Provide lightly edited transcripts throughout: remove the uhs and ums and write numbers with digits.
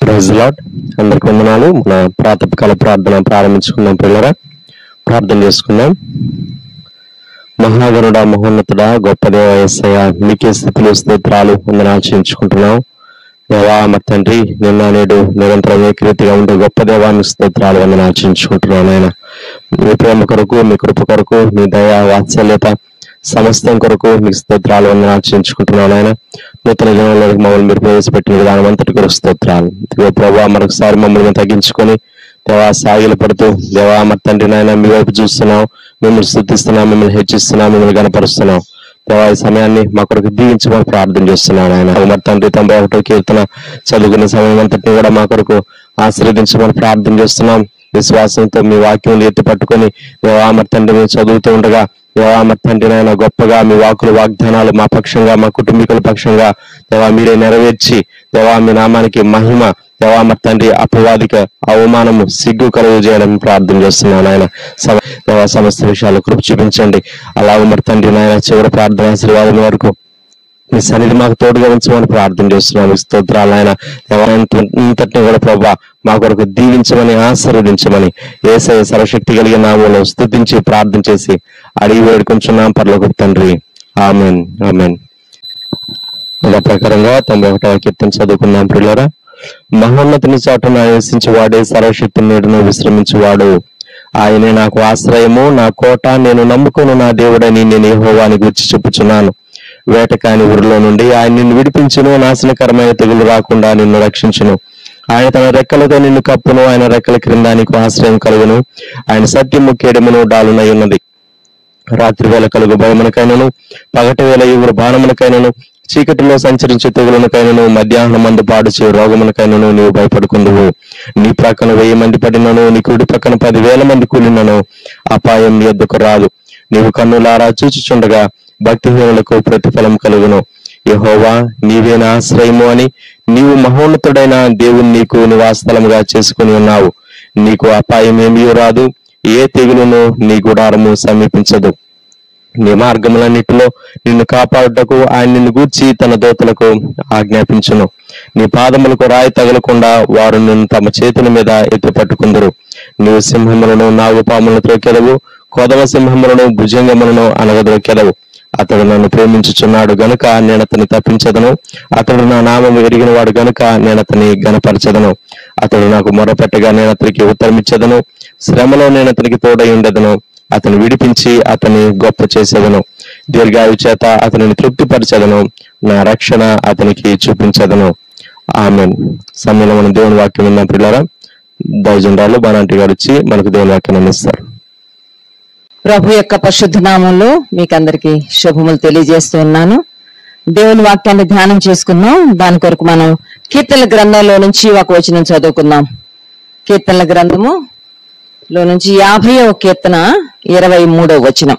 Praise lord. అందరికి వందనాలు. మన ప్రాతకాల ప్రార్థన ప్రారంభించుకుందాం. పిల్లరా, ప్రార్థన చేసుకుందాం. మహాగణుడా, మహోన్నతుడా, గొప్ప దేవ యేసయ్య, మీకే స్థితులు స్తోత్రాలు వందనాలు చేయించుకుంటున్నాం. దేవా మా తండ్రి, నిన్న నేడు నిరంతరం ఏకరీతిగా ఉండే గొప్ప దేవాన్ని స్తోత్రాలు వందనాలు చేయించుకుంటున్నాను. ఆయన మీ ప్రేమ కొరకు, మీ కృప కొరకు, మీ దయ వాత్సల్యత సమస్తం కొరకు మీకు స్తోత్రాలు వందనాలు చేయించుకుంటున్నాను. ఆయన నూతన జనంలోకి మమ్మల్ని మీరు ప్రవేశపెట్టిన విధానం అంతటి కొరకు స్తోత్రాలు. ప్రభావ మరొకసారి మమ్మల్ని తగ్గించుకొని దేవా సాగిలు పడుతూ దేవా మా తండ్రి నాయన మీ వైపు చూస్తున్నాం, మిమ్మల్ని స్తుతిస్తున్నాం, మిమ్మల్ని హెచ్చిస్తున్నాం, మిమ్మల్ని గణపరుస్తున్నాం. దేవా ఈ సమయాన్ని మా కొరకు దీవించమని ప్రార్థన చేస్తున్నాను. ఆయన మా తండ్రి 91వ కీర్తన చదువుకునే సమయం అంతటిని కూడా మా కొరకు ఆశీర్వదించమని ప్రార్థన చేస్తున్నాం. విశ్వాసంతో మీ వాక్యం ఎత్తి పట్టుకొని దేవా మా తండ్రి మేము చదువుతూ ఉండగా దేవా మా తండ్రి నాయన గొప్పగా మీ వాకులు వాగ్దానాలు మా పక్షంగా, మా కుటుంబీకుల పక్షంగా దేవా మీరే నెరవేర్చి దేవా మీ నామానికి మహిమ, దేవా మా తండ్రి అపవాదిక అవమానము సిగ్గు కలుగు చేయాలని ప్రార్థన చేస్తున్నాను. ఆయన దేవా సమస్త విషయాలు కృప చూపించండి. అలాగే మరి తండ్రి నాయన చివరి ప్రార్థన ఆశీర్వాదం వరకు మీ సన్నిధి మాకు తోడుగా ఉంచమని ప్రార్థన చేస్తున్నాను. స్తోత్రాలు ఆయన ఇంతటిని కూడా ప్రభా మా కొరకు దీవించమని ఆశీర్వదించమని యేసయ్య సర్వశక్తి కలిగిన నామములో స్తుతించి ప్రార్థన చేసి అడిగి వేడుకుంటున్నాం పరలోకపు తండ్రి. Amen, amen. అదే ప్రకారంగా 91వ కీర్తన చదువుకున్నాం. ప్రియులారా, మహోన్నతుని చాటున నివసించి వాడే సర్వశక్తి నీడను విశ్రమించువాడు. ఆయనే నాకు ఆశ్రయము, నా కోట, నేను నమ్ముకుని నా దేవుడని నేను యెహోవాని గూర్చి చెప్పుచున్నాను. వేటకాని ఊరిలో నుండి ఆయన నిన్ను విడిపించును, నాశనకరమైన తెగులు రాకుండా నిన్ను రక్షించును. ఆయన తన రెక్కలతో నిన్ను కప్పును, ఆయన రెక్కల క్రింద నీకు ఆశ్రయం కలుగును. ఆయన సత్యము కేడమును డాలునై ఉన్నది. రాత్రి వేళ కలుగు భయమునకైనను, పగటి వేళ ఎగురు బాణమునకైనను, చీకటిలో సంచరించే తెగులనకైనను, మధ్యాహ్నం మందు పాడుచే రోగమునకైనను నీవు భయపడుకుందువు. నీ ప్రక్కన 1000 మంది పడినను, నీ కుడి ప్రక్కన 10,000 మంది కూలినను అపాయం నీ యొద్దకు రాదు. నీవు కన్నులారా చూచుచుండగా భక్తిహీనులకు ప్రతిఫలం కలుగును. యెహోవా నీవే నా ఆశ్రయము అని నీవు మహోన్నతుడైన దేవుని నీకు నివాసస్థలముగా చేసుకుని ఉన్నావు. నీకు అపాయం ఏమీ రాదు, ఏ తెగులును నీ గుడారము సమీపించదు. నీ మార్గములన్నిటిలో నిన్ను కాపాడుటకు ఆయన నిన్ను గూర్చి తన దూతలకు ఆజ్ఞాపించును. నీ పాదములకు రాయి తగలకుండా వారు నిన్ను తమ చేతుల మీద ఎత్తి పట్టుకుందరు. నీవు సింహములను, నాగుపాములను త్రొక్కెదవు, కొదవ సింహములను, భుజంగములను అనగద్రొక్కెదవు. అతడు నన్ను ప్రేమించుచున్నాడు గనుక నేను అతని తప్పించదను. అతడు నా నామము ఎరిగిన వాడు గనుక నేను అతని గణపరచదను. అతడు నాకు మొరపెట్టగా నేను అతనికి ఉత్తరమిచ్చదను. శ్రమలో నేను అతనికి తోడై ఉండదను. అతను విడిపించి అతని గొప్ప చేసేదను. దీర్ఘాయు చేత అతనిని తృప్తిపరచదను. నా రక్షణ అతనికి చూపించదను. ఆమెన్. సమయంలో మనం దేవుని వాక్యం విన్నాం. పిల్లరా, దైవజనురాలు బానాంటి గారు వచ్చి మనకు దేవుని వాక్యం అందిస్తారు. ప్రభు యొక్క పరిశుద్ధ నామంలో మీకు అందరికి శుభములు తెలియజేస్తూ ఉన్నాను. దేవుని వాక్యాన్ని ధ్యానం చేసుకుందాం. దాని కొరకు మనం కీర్తనల గ్రంథంలో నుంచి ఒక వచనం చదువుకుందాం. కీర్తనల గ్రంథములో నుంచి 50వ కీర్తన 23వ వచనం.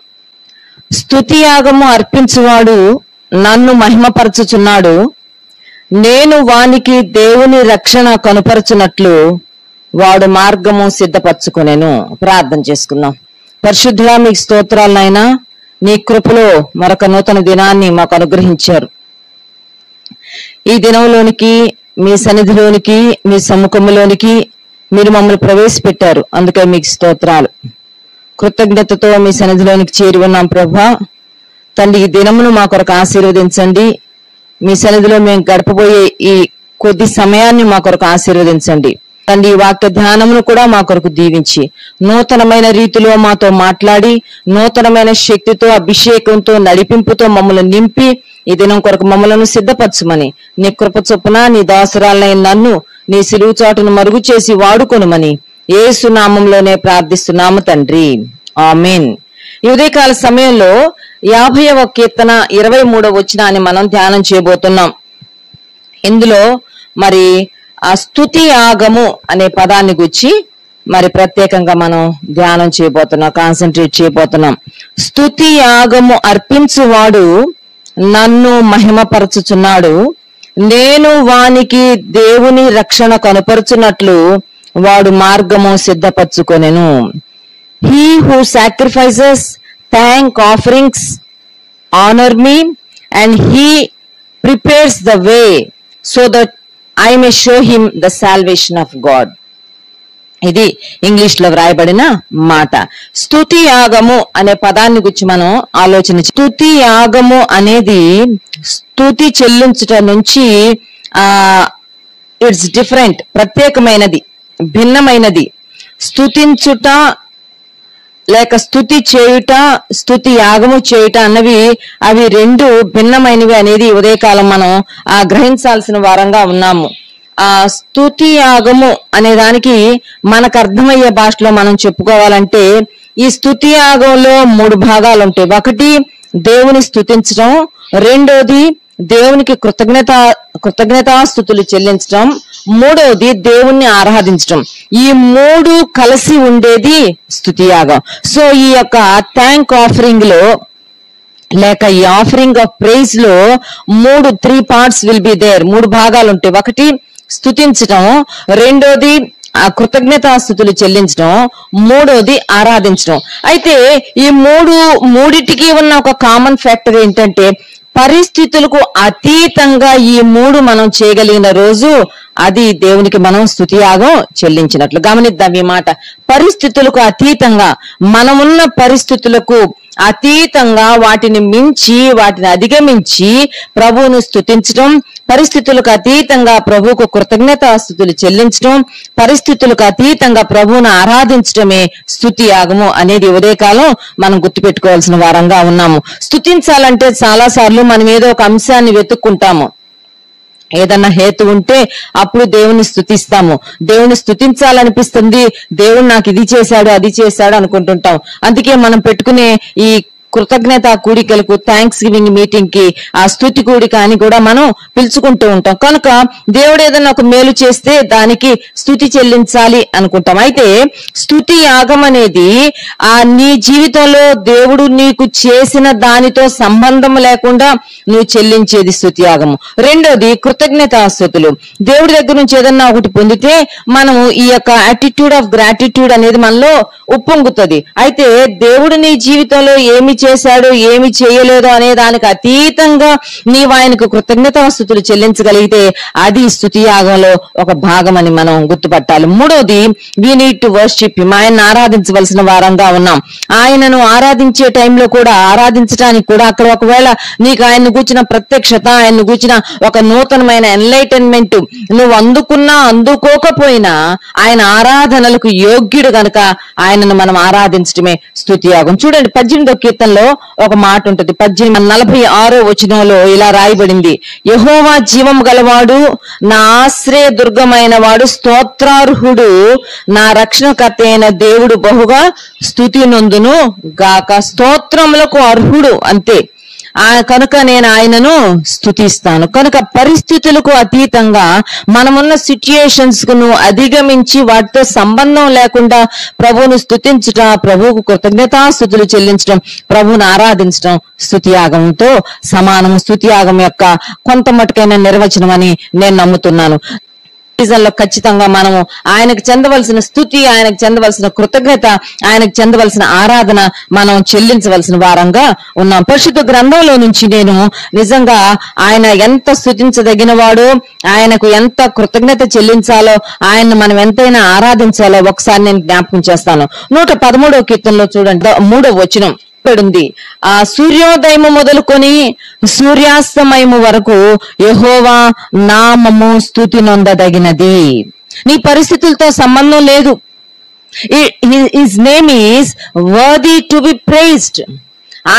స్తుతి యాగము అర్పించువాడు నన్ను మహిమపరచుచున్నాడు. నేను వానికి దేవుని రక్షణ కనుపరచునట్లు వాడు మార్గము సిద్ధపరచుకునేను. ప్రార్థన చేసుకుందాం. పరిశుద్ధుడా, మీకు స్తోత్రాలనైనా, నీ కృపలో మరొక నూతన దినాన్ని మాకు అనుగ్రహించారు. ఈ దినంలోనికి, మీ సన్నిధిలోనికి, మీ సముఖంలోనికి మీరు మమ్మల్ని ప్రవేశపెట్టారు. అందుకే మీకు స్తోత్రాలు. కృతజ్ఞతతో మీ సన్నిధిలోనికి చేరి ఉన్నాం. ప్రభా తండ్రి, ఈ దినమును మా కొరకు ఆశీర్వదించండి. మీ సన్నిధిలో మేము గడపబోయే ఈ కొద్ది సమయాన్ని మా కొరకు ఆశీర్వదించండి. తండ్రి, ఈ వాక్య ధ్యానమును కూడా మా కొరకు దీవించి నూతనమైన రీతిలో మాతో మాట్లాడి నూతనమైన శక్తితో, అభిషేకంతో, నడిపింపుతో మమ్మల్ని నింపి ఈ దినం కొరకు మమ్మలను సిద్ధపరచుమని, నీ కృప చొప్పున నీ దాసురాలైన నన్ను నీ సిలువు చాటును మరుగు చేసి వాడుకొనుమని యేసు నామంలోనే ప్రార్థిస్తున్నాము తండ్రి. ఆమేన్. ఈ ఉదయకాల సమయంలో 50వ కీర్తన 23వ వచనాన్ని మనం ధ్యానం చేయబోతున్నాం. ఇందులో మరి ఆ స్తుతి యాగము అనే పదాన్ని గురించి మరి ప్రత్యేకంగా మనం ధ్యానం చేయబోతున్నాం, కాన్సన్ట్రేట్ చేయబోతున్నాం. స్తుతి యాగము అర్పించువాడు నన్ను మహిమపరచుచున్నాడు. నేను వానికి దేవుని రక్షణ కనుపరుచున్నట్లు వాడు మార్గము సిద్ధపరచుకొనెను. He who sacrifices thank offerings honour me and he prepares the way so that I may show him the salvation of God. ఇది ఇంగ్లీష్ లో వ్రాయబడిన మాట. స్తుతి యాగము అనే పదాన్ని గురించి మనం ఆలోచన. స్తుతి యాగము అనేది స్తుతి చెల్లించుట నుంచి ఇట్స్ డిఫరెంట్, ప్రత్యేకమైనది, భిన్నమైనది. స్తుతించుట లేక స్తుతి చేయుట, స్తుతి యాగము చేయుట అన్నవి అవి రెండు భిన్నమైనవి అనేది ఉదయకాలం మనం గ్రహించాల్సిన వారంగా ఉన్నాము. ఆ స్తుతి యాగము అనే దానికి మనకు అర్థమయ్యే భాషలో మనం చెప్పుకోవాలంటే ఈ స్తుతి యాగంలో 3 భాగాలు ఉంటాయి. ఒకటి దేవుని స్తుతించడం, రెండోది దేవునికి కృతజ్ఞతాస్తుతులు చెల్లించడం, మూడవది దేవుణ్ణి ఆరాధించడం. ఈ 3 కలిసి ఉండేది స్తుతి యాగం. సో ఈ యొక్క థ్యాంక్ ఆఫరింగ్ లో లేక ఈ ఆఫరింగ్ ఆఫ్ ప్రైజ్ లో 3 పార్ట్స్ విల్ బి దేర్. 3 భాగాలు ఉంటాయి. ఒకటి స్తుతించడం, రెండోది కృతజ్ఞతాస్తుతులు చెల్లించడం, మూడోది ఆరాధించడం. అయితే ఈ మూడిటికి ఉన్న ఒక కామన్ ఫ్యాక్టర్ ఏంటంటే పరిస్థితులకు అతీతంగా ఈ 3 మనం చేయగలిగిన రోజు అది దేవునికి మనం స్తుతి యాగం చెల్లించినట్లు. గమనిద్దాం ఈ మాట. పరిస్థితులకు అతీతంగా, మనమున్న పరిస్థితులకు అతీతంగా, వాటిని మించి, వాటిని అధిగమించి ప్రభువును స్తుతించడం, పరిస్థితులకు అతీతంగా ప్రభువుకు కృతజ్ఞతాస్తుతులు చెల్లించడం, పరిస్థితులకు అతీతంగా ప్రభువును ఆరాధించడమే స్తుతి యాగము అనేది ఉదయకాలం మనం గుర్తుపెట్టుకోవాల్సిన వారంగా ఉన్నాము. స్తుతించాలంటే చాలా సార్లు మనం ఏదో ఒక అంశాన్ని వెతుక్కుంటాము. ఏదన్నా హేతు ఉంటే అప్పుడు దేవుని స్తుతిస్తాము. దేవుని స్తుతించాలనిపిస్తుంది, దేవుడు నాకు ఇది చేశాడు అది చేశాడు అనుకుంటుంటాం. అందుకే మనం పెట్టుకునే ఈ కృతజ్ఞత కూడికలకు, థ్యాంక్స్ గివింగ్ మీటింగ్ కి ఆ స్తుతి కూడిక అని కూడా మనం పిలుచుకుంటూ ఉంటాం. కనుక దేవుడు ఏదైనా ఒక మేలు చేస్తే దానికి స్తుతి చెల్లించాలి అనుకుంటాం. అయితే స్తుతి యాగం అనేది నీ జీవితంలో దేవుడు నీకు చేసిన దానితో సంబంధం లేకుండా నువ్వు చెల్లించేది స్తుతి యాగము. రెండోది కృతజ్ఞతాస్తుతులు. దేవుడి దగ్గర నుంచి ఏదన్నా ఒకటి పొందితే మనము ఈ యొక్క యాటిట్యూడ్ ఆఫ్ గ్రాటిట్యూడ్ అనేది మనలో ఉప్పొంగుతుంది. అయితే దేవుడు నీ జీవితంలో ఏమి చేశాడు, ఏమి చేయలేదు అనే దానికి అతీతంగా నీవు ఆయనకు కృతజ్ఞతాస్తుతులు చెల్లించగలిగితే అది స్తుతి యాగంలో ఒక భాగం అని మనం గుర్తుపట్టాలి. మూడోది we need to worship him. ఆయన్ని ఆరాధించవలసిన వారంగా ఉన్నాం. ఆయనను ఆరాధించే టైంలో కూడా, ఆరాధించడానికి కూడా అక్కడ ఒకవేళ నీకు ఆయన్ని గూర్చిన ప్రత్యక్షత, ఆయన్ని గూర్చిన ఒక నూతనమైన ఎన్లైటన్మెంట్ నువ్వు అందుకున్నా అందుకోకపోయినా ఆయన ఆరాధనలకు యోగ్యుడు గనక ఆయనను మనం ఆరాధించడమే స్తుతి యాగం. చూడండి 18వ కీర్తనలో ఒక మాట ఉంటుంది. 46వ వచనంలో ఇలా రాయబడింది, యెహోవా జీవం గలవాడు, నా ఆశ్రయ దుర్గమైన వాడు, స్తోత్రార్హుడు, నా రక్షణకర్త అయిన దేవుడు బహుగా స్తుతి నొందును గాక. స్తోత్రములకు అర్హుడు అంతే. కనుక నేను ఆయనను స్తుతిస్తాను. కనుక పరిస్థితులకు అతీతంగా మనమున్న సిచ్యుయేషన్స్ కు నువ్వు అధిగమించి వాటితో సంబంధం లేకుండా ప్రభువును స్తుతించుట, ప్రభువుకు కృతజ్ఞతాస్తుతులు చెల్లించడం, ప్రభువును ఆరాధించడం స్తుతి యాగంతో సమానము. స్తుతి యాగం యొక్క కొంత మటుకైన నిర్వచనం అని నేను నమ్ముతున్నాను. లో ఖచ్చితంగా మనము ఆయనకు చెందవలసిన స్తుతి, ఆయనకు చెందవలసిన కృతజ్ఞత, ఆయనకు చెందవలసిన ఆరాధన మనం చెల్లించవలసిన వారంగా ఉన్నాం. పరిశుద్ధ గ్రంథంలో నుంచి నేను నిజంగా ఆయన ఎంత స్తుతించదగిన వాడో, ఆయనకు ఎంత కృతజ్ఞత చెల్లించాలో, ఆయన్ని మనం ఎంతైనా ఆరాధించాలో ఒకసారి నేను జ్ఞాపకం చేస్తాను. 113వ కీర్తనలో చూడండి 3వ వచనం ఉంది. ఆ సూర్యోదయము మొదలుకొని సూర్యాస్తమయము వరకు యెహోవా నామము స్తుతి నొందదగినది. నీ పరిస్థితులతో సంబంధం లేదు. His name is worthy to be praised.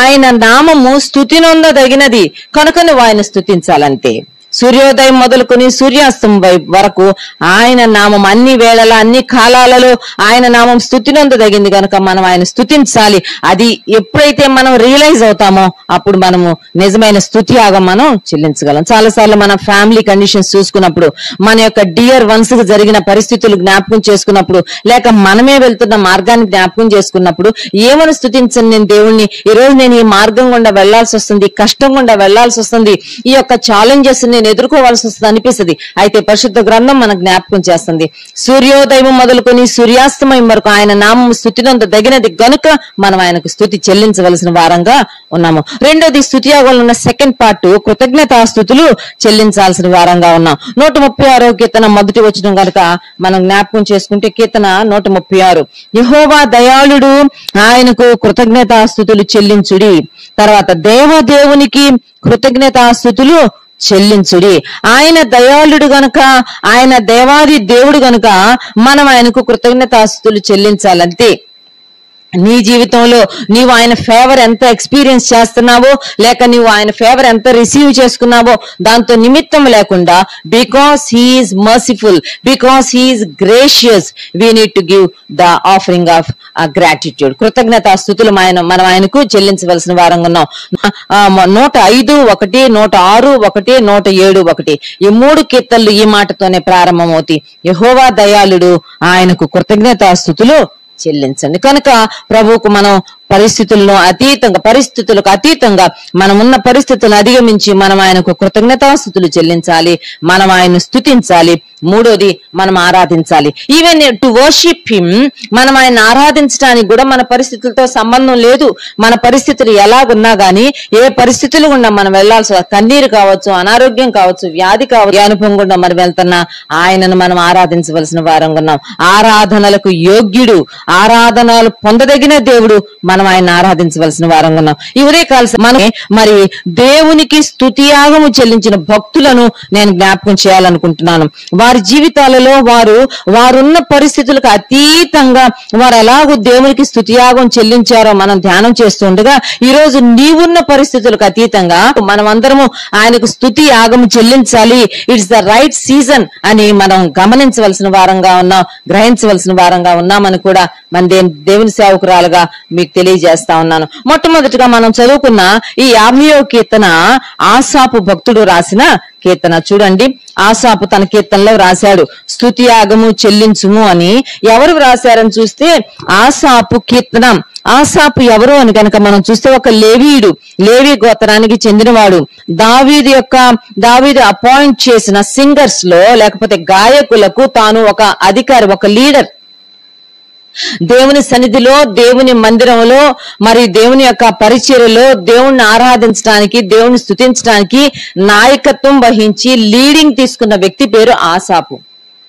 ఆయన నామము స్తుతి నొందదగినది కనుక నువ్వు ఆయన స్తుతించాలంతే. సూర్యోదయం మొదలుకొని సూర్యాస్తం వరకు ఆయన నామం అన్ని వేళలా, అన్ని కాలాలలో ఆయన నామం స్తుతి నొందదగింది కనుక మనం ఆయన స్తుతించాలి. అది ఎప్పుడైతే మనం రియలైజ్ అవుతామో అప్పుడు మనము నిజమైన స్తుతి యాగం మనం చెల్లించగలం. చాలాసార్లు మన ఫ్యామిలీ కండిషన్స్ చూసుకున్నప్పుడు, మన యొక్క డియర్ వన్స్ కు జరిగిన పరిస్థితులు జ్ఞాపకం చేసుకున్నప్పుడు, లేక మనమే వెళ్తున్న మార్గాన్ని జ్ఞాపకం చేసుకున్నప్పుడు ఏమని స్తుతించను నేను దేవుణ్ణి, ఈ రోజు నేను ఈ మార్గం గుండా వెళ్లాల్సి వస్తుంది, కష్టం గుండా వెళ్లాల్సి వస్తుంది, ఈ యొక్క ఛాలెంజెస్ ని మనం ఎదుర్కోవాల్సి వస్తుంది అనిపిస్తుంది. అయితే పరిశుద్ధ గ్రంథం మనకు జ్ఞాపకం చేస్తుంది, సూర్యోదయం మొదలుకొని సూర్యాస్తమయం వరకు ఆయన నామం స్తుతినంత దగినది గనుక మనం ఆయనకు స్తుతి చెల్లించవలసిన వారంగా ఉన్నాము. రెండోది, స్తుతియాగంలో ఉన్న సెకండ్ పార్ట్ కృతజ్ఞతాస్తుతులు చెల్లించాల్సిన వారంగా ఉన్నాం. 136వ కీర్తన మొదటి వచనం కనుక మనం జ్ఞాపకం చేసుకుంటే, కీర్తన 136, యెహోవా దయాళుడు, ఆయనకు కృతజ్ఞతాస్తుతులు చెల్లించుడి. తర్వాత దేవదేవునికి కృతజ్ఞతాస్తుతులు చెల్లించుడి. ఆయన దయాళుడు గనుక, ఆయన దేవాది దేవుడు గనుక మనం ఆయనకు కృతజ్ఞతాస్తుతులు చెల్లించాలంతే. నీ జీవితంలో నీవు ఆయన ఫేవర్ ఎంత ఎక్స్పీరియన్స్ చేస్తున్నావో, లేక నీవు ఆయన ఫేవర్ ఎంత రిసీవ్ చేసుకున్నావో దాంతో నిమిత్తం లేకుండా, because he's merciful, because he's gracious, we need to give the offering of gratitude. కృతజ్ఞతాస్తుతులు మనం ఆయనకు చెల్లించవలసిన వారంగా ఉన్నాం. 105, 1, 106, 1, 107, 1 ఈ 3 కీర్తనలు ఈ మాటతోనే ప్రారంభమవుతాయి. యెహోవా దయాళుడు, ఆయనకు కృతజ్ఞతాస్తుతులు చెల్లించండి. కనుక ప్రభువుకు మనం పరిస్థితులకు అతీతంగా మనం ఉన్న పరిస్థితులను అధిగమించి మనం ఆయనకు కృతజ్ఞతాస్తుతులు చెల్లించాలి, మనం ఆయన స్తుతించాలి. మూడోది, మనం ఆరాధించాలి. ఈవెన్ టు వర్షిప్ హిమ్, మనం ఆయన ఆరాధించడానికి కూడా మన పరిస్థితులతో సంబంధం లేదు. మన పరిస్థితులు ఎలాగున్నా గానీ, ఏ పరిస్థితులు గుండా మనం వెళ్లాల్సి, కన్నీరు కావచ్చు, అనారోగ్యం కావచ్చు, వ్యాధి కావచ్చు, అనుభవం గుండా మనం వెళ్తున్నా ఆయనను మనం ఆరాధించవలసిన వారంగా ఉన్నాం. ఆరాధనలకు యోగ్యుడు, ఆరాధనలు పొందదగిన దేవుడు, మనం ఆయన ఆరాధించవలసిన వారంగా ఉన్నాం. ఈ ఉదయకాల మరి దేవునికి స్తుతియాగము చెల్లించిన భక్తులను నేను జ్ఞాపకం చేయాలనుకుంటున్నాను. వారి జీవితాలలో వారున్న పరిస్థితులకు అతీతంగా వారు ఎలాగూ దేవునికి స్తుతియాగం చెల్లించారో మనం ధ్యానం చేస్తుండగా, ఈ రోజు నీవున్న పరిస్థితులకు అతీతంగా మనం అందరము ఆయనకు స్తుతి యాగం చెల్లించాలి. ఇట్స్ ద రైట్ సీజన్ అని మనం గమనించవలసిన వారంగా ఉన్నాం, గ్రహించవలసిన వారంగా ఉన్నామని కూడా మన దేవుని సేవకురాలుగా మీకు తెలియజేస్తా ఉన్నాను. మొట్టమొదటిగా మనం చదువుకున్న ఈ 50వ కీర్తన ఆసాపు భక్తుడు రాసిన కీర్తన. చూడండి, ఆసాపు తన కీర్తనలో రాశాడు, స్తుతియాగము చెల్లించుము అని. ఎవరు రాశారని చూస్తే ఆసాపు కీర్తన. ఆసాపు ఎవరు అని కనుక మనం చూస్తే ఒక లేవీయుడు, లేవి గోత్రానికి చెందినవాడు. దావీదు అపాయింట్ చేసిన సింగర్స్ లో, లేకపోతే గాయకులకు తాను ఒక అధికారి, ఒక లీడర్. దేవుని సన్నిధిలో, దేవుని మందిరంలో, మరి దేవుని యొక్క పరిచర్యలో దేవుణ్ణి ఆరాధించడానికి, దేవుని స్తుతించడానికి నాయకత్వం వహించి లీడింగ్ తీసుకున్న వ్యక్తి పేరు ఆసాపు.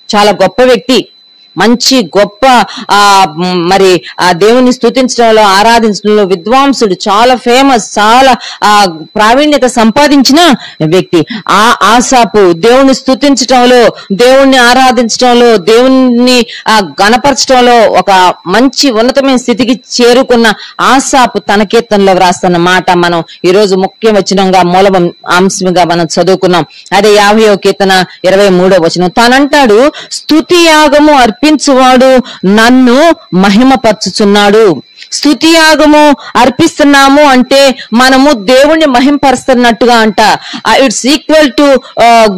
చాలా గొప్ప వ్యక్తి, మంచి గొప్ప మరి ఆ దేవుని స్తుతించడంలో, ఆరాధించడంలో విద్వాంసుడు, చాలా ఫేమస్, చాలా ప్రావీణ్యత సంపాదించిన వ్యక్తి. ఆసాపు దేవుని స్తుతించడంలో, దేవుణ్ణి ఆరాధించడంలో, దేవుణ్ణి గణపరచడంలో ఒక మంచి ఉన్నతమైన స్థితికి చేరుకున్న ఆసాపు తన కీర్తనలో వ్రాస్తున్న మాట మనం ఈ రోజు ముఖ్య వచనంగా, మూల అంశంగా మనం చదువుకున్నాం. అదే 50వ కీర్తన 23వ వచనం. తానంటాడు, స్తుతి యాగము అర్పించువాడు నన్ను మహిమపరచుచున్నాడు. స్తుతియాగము అర్పిస్తున్నాము అంటే మనము దేవుణ్ణి మహిమపరుస్తున్నట్టుగా అంట. It's equal to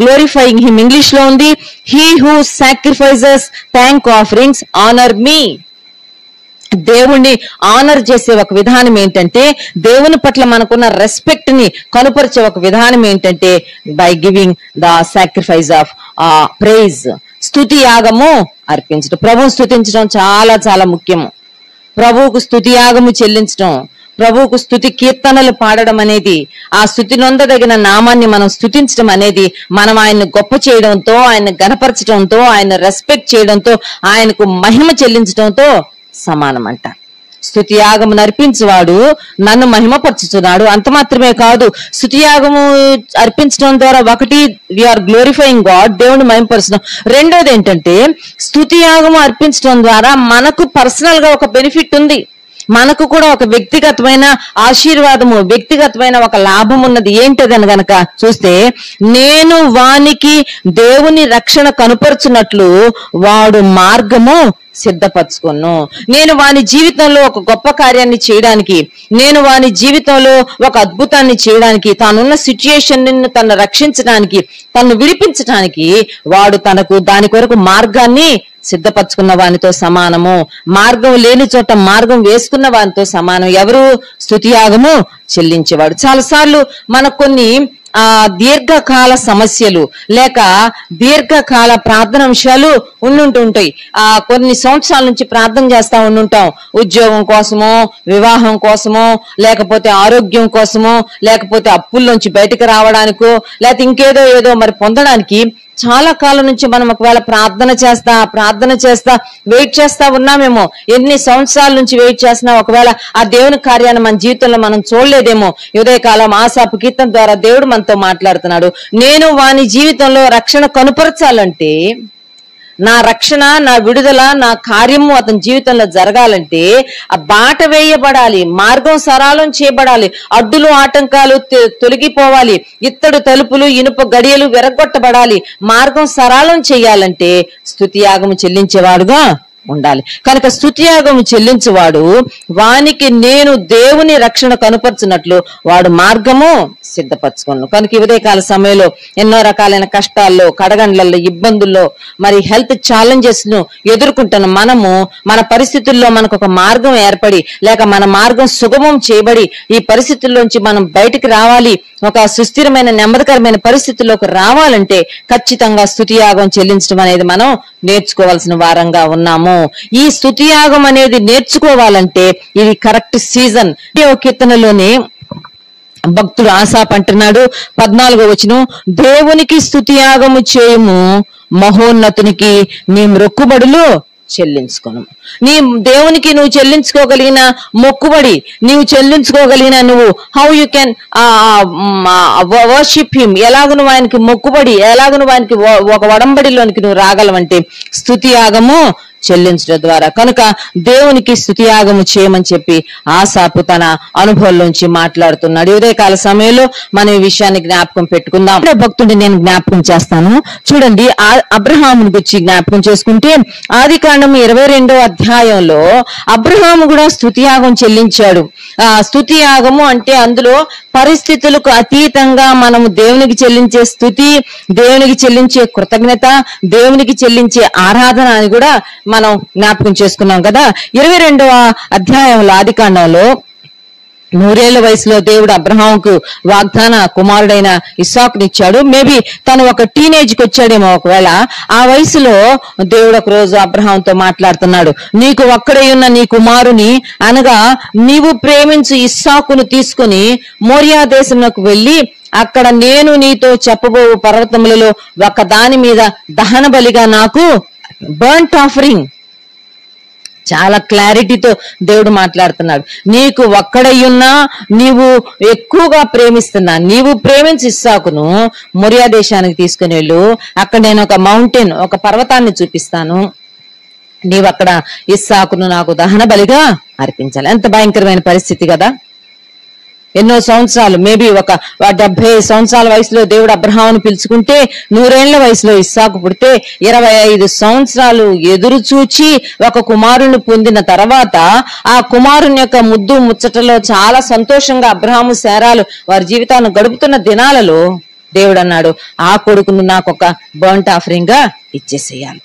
glorifying him. English లో ఉంది, he who sacrifices thank offerings honour me. దేవుణ్ణి ఆనర్ చేసే ఒక విధానం ఏంటంటే, దేవుని పట్ల మనకున్న రెస్పెక్ట్ ని కనుపరిచే ఒక విధానం ఏంటంటే, by giving the sacrifice of praise. స్తుతి యాగము అర్పించడం, ప్రభువును స్తుతించడం చాలా చాలా ముఖ్యము. ప్రభువుకు స్తుతి యాగము చెల్లించడం, ప్రభువుకు స్తుతి కీర్తనలు పాడడం అనేది, ఆ స్తుతి నొందదగిన నామాన్ని మనం స్తుతించడం అనేది, మనం ఆయన్ని గొప్ప చేయడంతో, ఆయన గణపరచడంతో, ఆయన రెస్పెక్ట్ చేయడంతో, ఆయనకు మహిమ చెల్లించడంతో సమానమంట. స్తుతియాగము నర్పించువాడు నన్ను మహిమపరచుతున్నాడు. అంత మాత్రమే కాదు, స్తుతియాగము అర్పించడం ద్వారా ఒకటి, వీఆర్ గ్లోరిఫైయింగ్ గాడ్, దేవుని మహిమపరచడం. రెండోది ఏంటంటే, స్తుతియాగము అర్పించడం ద్వారా మనకు పర్సనల్ గా ఒక బెనిఫిట్ ఉంది. మనకు కూడా ఒక వ్యక్తిగతమైన ఆశీర్వాదము, వ్యక్తిగతమైన ఒక లాభం ఉన్నది. ఏంటదని గనక చూస్తే, నేను వానికి దేవుని రక్షణ కనుపరుచున్నట్లు వాడు మార్గము సిద్ధపరచుకొను. నేను వాని జీవితంలో ఒక గొప్ప కార్యాన్ని చేయడానికి, నేను వాని జీవితంలో ఒక అద్భుతాన్ని చేయడానికి, తానున్న సిచ్యుయేషన్ ని తను రక్షించడానికి, తను విడిపించడానికి వాడు తనకు దాని కొరకు మార్గాన్ని సిద్ధపరచుకున్న వానితో సమానము. మార్గం లేని చోట మార్గం వేసుకున్న వానితో సమానం. ఎవరు? స్తుతియాగము చెల్లించేవాడు. చాలాసార్లు మనకు కొన్ని ఆ దీర్ఘకాల సమస్యలు లేక దీర్ఘకాల ప్రార్థన అంశాలు ఉంటుంటాయి. కొన్ని సంవత్సరాల నుంచి ప్రార్థన చేస్తా ఉంటుంటాం. ఉద్యోగం కోసమో, వివాహం కోసమో, లేకపోతే ఆరోగ్యం కోసమో, లేకపోతే అప్పుల్లోంచి బయటకు రావడానికో, లేకపోతే ఇంకేదో ఏదో మరి పొందడానికి చాలా కాలం నుంచి మనం ఒకవేళ ప్రార్థన చేస్తా వెయిట్ చేస్తా ఉన్నామేమో. ఎన్ని సంవత్సరాల నుంచి వెయిట్ చేస్తున్నా ఒకవేళ ఆ దేవుని కార్యాన్ని మన జీవితంలో మనం చూడలేదేమో. ఉదయకాలం ఆసాపు కీర్తన ద్వారా దేవుడు మనతో మాట్లాడుతున్నాడు. నేను వాని జీవితంలో రక్షణ కనుపరచాలంటే, నా రక్షణ, నా విడుదల, నా కార్యము అతని జీవితంలో జరగాలంటే ఆ బాట వేయబడాలి, మార్గం సరళం చేయబడాలి, అడ్డులు ఆటంకాలు తొలగిపోవాలి, ఇత్తడి తలుపులు ఇనుప గడియలు విరగొట్టబడాలి. మార్గం సరళం చేయాలంటే స్తుతియాగము చెల్లించేవాడుగా ఉండాలి. కనుక స్తుతియాగము చెల్లించువాడు వానికి నేను దేవుని రక్షణ కనుపరచున్నట్లు వాడు మార్గము సిద్ధపరచుకోను. కనుక ఈ ఉదయకాల సమయంలో ఎన్నో రకాలైన కష్టాల్లో, కడగండ్లలో, ఇబ్బందుల్లో, మరి హెల్త్ ఛాలెంజెస్ ను ఎదుర్కొంటున్న మనము మన పరిస్థితుల్లో మనకు ఒక మార్గం ఏర్పడి లేక మన మార్గం సుగమం చేయబడి ఈ పరిస్థితుల్లోంచి మనం బయటికి రావాలి, ఒక సుస్థిరమైన నెమ్మదికరమైన పరిస్థితుల్లోకి రావాలంటే ఖచ్చితంగా స్తుతియాగం చెల్లించడం అనేది మనం నేర్చుకోవాల్సిన వారంగా ఉన్నాము. ఈ స్తుతియాగం అనేది నేర్చుకోవాలంటే ఇది కరెక్ట్ సీజన్. కీర్తనలోనే భక్తుడు ఆసాపు అంటున్నాడు, 14వ వచనం, దేవునికి స్తుతియాగము చేయుము, మహోన్నతునికి నీ మొక్కుబడులు చెల్లించుకోను. నీ దేవునికి నువ్వు చెల్లించుకోగలిగిన మొక్కుబడి, నీవు చెల్లించుకోగలిగిన నువ్వు how you can worship him, ఎలాగ నువ్వు ఆయనకి మొక్కుబడి, ఎలాగ నువ్వు ఆయనకి ఒక వడంబడిలోనికి నువ్వు రాగలవంటే స్తుతియాగము చెల్లించడం ద్వారా. కనుక దేవునికి స్తుతియాగము చేయమని చెప్పి ఆసాపు తన అనుభవంలోంచి మాట్లాడుతున్నాడు. ఉదయకాల సమయంలో మనం ఈ విషయాన్ని జ్ఞాపకం పెట్టుకుందాం. భక్తుడిని నేను జ్ఞాపకం చేస్తాను. చూడండి, అబ్రహాముని గురించి జ్ఞాపకం చేసుకుంటే ఆదికాండం 22వ అధ్యాయంలో అబ్రహాము కూడా స్తుతియాగం చెల్లించాడు. స్తుతియాగము అంటే అందులో పరిస్థితులకు అతీతంగా మనము దేవునికి చెల్లించే స్తుతి, దేవునికి చెల్లించే కృతజ్ఞత, దేవునికి చెల్లించే ఆరాధన అని కూడా మనం జ్ఞాపకం చేసుకున్నాం కదా. 22వ అధ్యాయంలో ఆదికాండంలో 100 ఏళ్ల వయసులో దేవుడు అబ్రహాంకు వాగ్దాన కుమారుడైన ఇస్సాకునిచ్చాడు. మేబీ తను ఒక టీనేజ్కి వచ్చాడేమో. ఒకవేళ ఆ వయసులో దేవుడు ఒక రోజు అబ్రహాంతో మాట్లాడుతున్నాడు, నీకు ఒక్కడే ఉన్న నీ కుమారుని అనగా నీవు ప్రేమించు ఇస్సాకును తీసుకుని మోరియా దేశంలోకి వెళ్లి అక్కడ నేను నీతో చెప్పబో పర్వతములలో ఒక దాని మీద దహన బలిగా నాకు బర్ంట్ ఆఫరింగ్. చాలా క్లారిటీతో దేవుడు మాట్లాడుతున్నాడు. నీకు ఒక్కడయ్యున్నా, నీవు ఎక్కువగా ప్రేమిస్తున్నా, నీవు ప్రేమించి ఇస్సాకును మొరియా దేశానికి తీసుకుని వెళ్ళు, అక్కడ నేను ఒక మౌంటైన్, ఒక పర్వతాన్ని చూపిస్తాను, నీవు అక్కడ ఇస్సాకును నాకు దహన బలిగా అర్పించాలి. ఎంత భయంకరమైన పరిస్థితి కదా. ఎన్నో సంవత్సరాలు, మేబీ ఒక 70 సంవత్సరాల వయసులో దేవుడు అబ్రహామును పిలుచుకుంటే 100 ఏళ్ల వయసులో ఇస్సాకు పుడితే 25 సంవత్సరాలు ఎదురు చూచి ఒక కుమారుని పొందిన తర్వాత ఆ కుమారుని యొక్క ముద్దు ముచ్చటలో చాలా సంతోషంగా అబ్రహాము శారాలు వారి జీవితాన్ని గడుపుతున్న దినాలలో దేవుడు అన్నాడు, ఆ కొడుకును నాకు ఒక బర్ంట్ ఆఫరింగ్ గా ఇచ్చేసేయాలి.